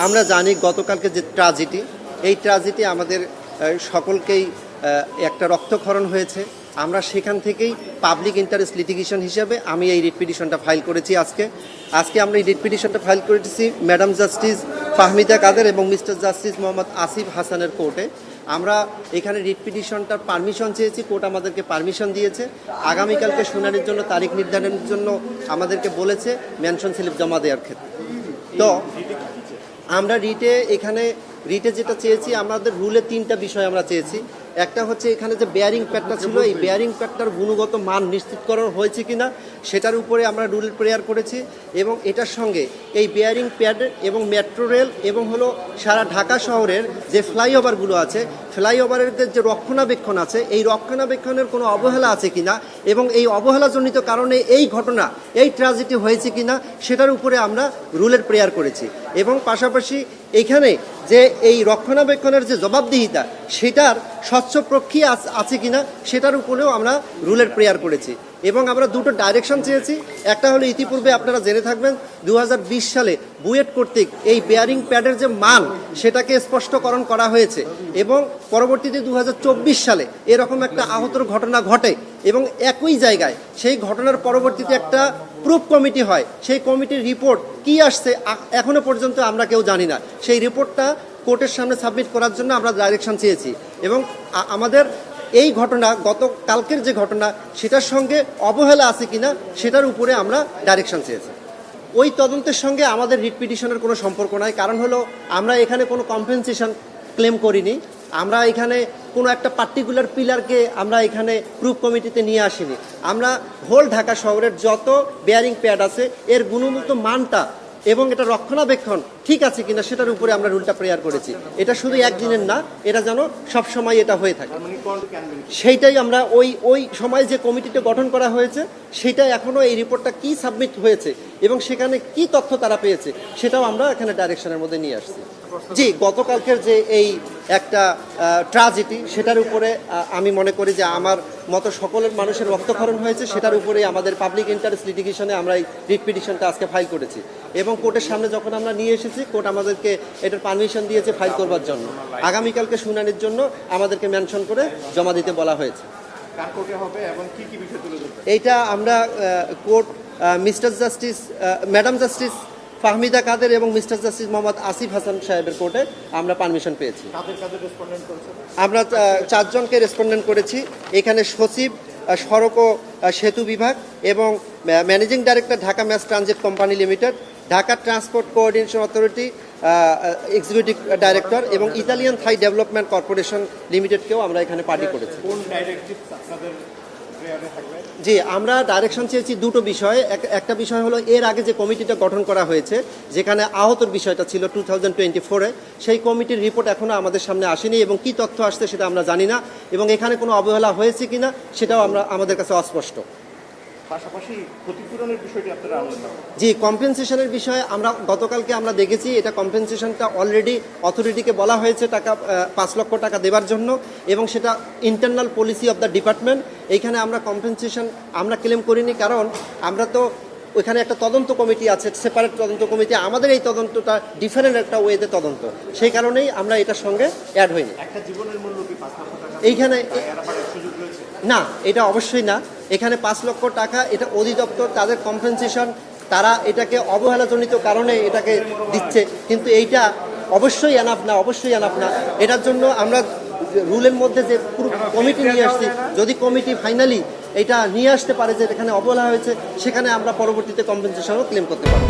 আমরা জানি গতকালকে যে ট্র্যাজেডি, এই ট্র্যাজেডি আমাদের সকলকেই একটা রক্তক্ষরণ হয়েছে। আমরা সেখান থেকেই পাবলিক ইন্টারেস্ট লিটিগেশন হিসেবে আমি এই রিট পিটিশনটা ফাইল করেছি। আজকে আমরা এই রিট পিটিশনটা ফাইল করেছি ম্যাডাম জাস্টিস ফাহমিদা কাদের এবং মিস্টার জাস্টিস মোহাম্মদ আসিফ হাসানের কোর্টে। আমরা এখানে রিট পিটিশনটার পারমিশন চেয়েছি, কোর্ট আমাদেরকে পারমিশন দিয়েছে। আগামীকালকে শুনানির জন্য তারিখ নির্ধারণের জন্য আমাদেরকে বলেছে মেনশন স্লিপ জমা দেওয়ার ক্ষেত্রে। তো আমরা রিটে যেটা চেয়েছি, আমাদের রুলে 3টা বিষয় আমরা চেয়েছি। একটা হচ্ছে এখানে যে বেয়ারিং প্যাডটা ছিল, এই বেয়ারিং প্যাডটার গুণগত মান নিশ্চিতকরণ হয়েছে কিনা সেটার উপরে আমরা রুল প্রেয়ার করেছি। এবং এটার সঙ্গে এই বেয়ারিং প্যাড এবং মেট্রো রেল এবং হলো সারা ঢাকা শহরের যে ফ্লাইওভারগুলো আছে, ফ্লাইওভারের যে রক্ষণাবেক্ষণ আছে, এই রক্ষণাবেক্ষণের কোনো অবহেলা আছে কিনা এবং এই অবহেলাজনিত কারণে এই ঘটনা, এই ট্র্যাজেডি হয়েছে কিনা সেটার উপরে আমরা রুলের প্রেয়ার করেছি। এবং পাশাপাশি এখানে যে এই রক্ষণাবেক্ষণের যে জবাবদিহিতা সেটার স্বচ্ছ প্রক্রিয়া আছে কিনা সেটার উপরেও আমরা রুলের প্রেয়ার করেছি। এবং আমরা দুটো ডাইরেকশন চেয়েছি। একটা হলো, ইতিপূর্বে আপনারা জেনে থাকবেন 2020 সালে বুয়েট কর্তৃক এই বেয়ারিং প্যাডের যে মান সেটাকে স্পষ্টকরণ করা হয়েছে এবং পরবর্তীতে 2024 সালে এরকম একটা আহতর ঘটনা ঘটে এবং একই জায়গায় সেই ঘটনার পরবর্তীতে একটা প্রুফ কমিটি হয়। সেই কমিটির রিপোর্ট কি আসছে এখনো পর্যন্ত আমরা কেউ জানি না। সেই রিপোর্টটা কোর্টের সামনে সাবমিট করার জন্য আমরা ডাইরেকশন চেয়েছি। এবং আমাদের এই ঘটনা, গতকালকের যে ঘটনা সেটার সঙ্গে অবহেলা আছে কিনা সেটার উপরে আমরা ডাইরেকশন চেয়েছি। ওই তদন্তের সঙ্গে আমাদের রিট পিটিশনের কোনো সম্পর্ক নাই। কারণ হলো, আমরা এখানে কোনো কম্পেনসেশন ক্লেম করিনি। আমরা এখানে কোনো একটা পার্টিকুলার পিলারকে আমরা এখানে প্রুফ কমিটিতে নিয়ে আসিনি। আমরা হোল ঢাকা শহরের যত বেয়ারিং প্যাড আছে এর গুণগত মানটা এবং এটা রক্ষণাবেক্ষণ ঠিক আছে কিনা সেটার উপরে আমরা রুলটা প্রেয়ার করেছি। এটা শুধু একদিনের না, এটা যেন সবসময় এটা হয়ে থাকে। সেইটাই আমরা ওই সময় যে কমিটিটা গঠন করা হয়েছে সেটা এখনও এই রিপোর্টটা কি সাবমিট হয়েছে এবং সেখানে কি তথ্য তারা পেয়েছে সেটাও আমরা এখানে ডাইরেকশনের মধ্যে নিয়ে আসছি। জি, গতকালকের যে এই একটা ট্র্যাজেডি সেটার উপরে আমি মনে করি যে আমার মতো সকলের মানুষের রক্তক্ষরণ হয়েছে, সেটার উপরেই আমাদের পাবলিক ইন্টারেস্ট লিটিগেশনে আমরা এই রিট পিটিশনটা আজকে ফাইল করেছি। এবং কোর্টের সামনে যখন আমরা নিয়ে এসেছি, কোর্ট আমাদেরকে এটার পারমিশন দিয়েছে ফাইল করবার জন্য। আগামীকালকে শুনানির জন্য আমাদেরকে মেনশন করে জমা দিতে বলা হয়েছে। এইটা আমরা court mister justice madam justice Fahmida Quader এবং মিস্টার জাস্টিস মোহাম্মদ আসিফ হাসান সাহেবের কোর্টে আমরা পারমিশন পেয়েছি। আমরা 4 জনকে রেসপন্ডেন্ট করেছি। এখানে সচিব, সড়ক ও সেতু বিভাগ এবং managing director Dhaka mass transit company limited, Dhaka transport coordination authority executive director এবং ইতালিয়ান থাই ডেভেলপমেন্ট কর্পোরেশন লিমিটেডকেও আমরা এখানে পার্টি করেছি। জি, আমরা ডাইরেকশন চেয়েছি দুটো বিষয়ে। একটা বিষয় হলো, এর আগে যে কমিটিটা গঠন করা হয়েছে যেখানে আহতর বিষয়টা ছিল 2024-এ, সেই কমিটির রিপোর্ট এখনও আমাদের সামনে আসেনি এবং কি তথ্য আসছে সেটা আমরা জানি না এবং এখানে কোনো অবহেলা হয়েছে কিনা সেটাও আমাদের কাছে অস্পষ্ট। পাশাপাশি ক্ষতিপূরণের বিষয়টি আপনারা আলোচনা। জি, কম্পেনসেশনের বিষয়ে গতকালকে আমরা দেখেছি, এটা কম্পেনসেশনটা অলরেডি অথরিটিকে বলা হয়েছে টাকা 5 লক্ষ টাকা দেওয়ার জন্য এবং সেটা internal policy of the department. এইখানে আমরা কম্পেনসেশন আমরা ক্লেম করিনি, কারণ আমরা তো ওইখানে একটা তদন্ত কমিটি আছে, সেপারেট তদন্ত কমিটি। আমাদের এই তদন্তটা ডিফারেন্ট একটা ওয়েতে তদন্ত, সেই কারণেই আমরা এটার সঙ্গে অ্যাড হইনি। একটা জীবনের মূল্য কি 5 লক্ষ টাকা? এইখানে সুযোগ রয়েছে না, এটা অবশ্যই না। এখানে 5 লক্ষ টাকা এটা অধিদপ্তর তাদের কম্পেনসেশন, তারা এটাকে অবহেলাজনিত কারণে এটাকে দিচ্ছে, কিন্তু এইটা অবশ্যই এনাফ না। এটার জন্য আমরা রুলের মধ্যে যে পুরো কমিটি নিয়ে আসছি, যদি কমিটি ফাইনালি এটা নিয়ে আসতে পারে যে এখানে অবহেলা হয়েছে, সেখানে আমরা পরবর্তীতে কম্পেনসেশনও ক্লেম করতে পারবো।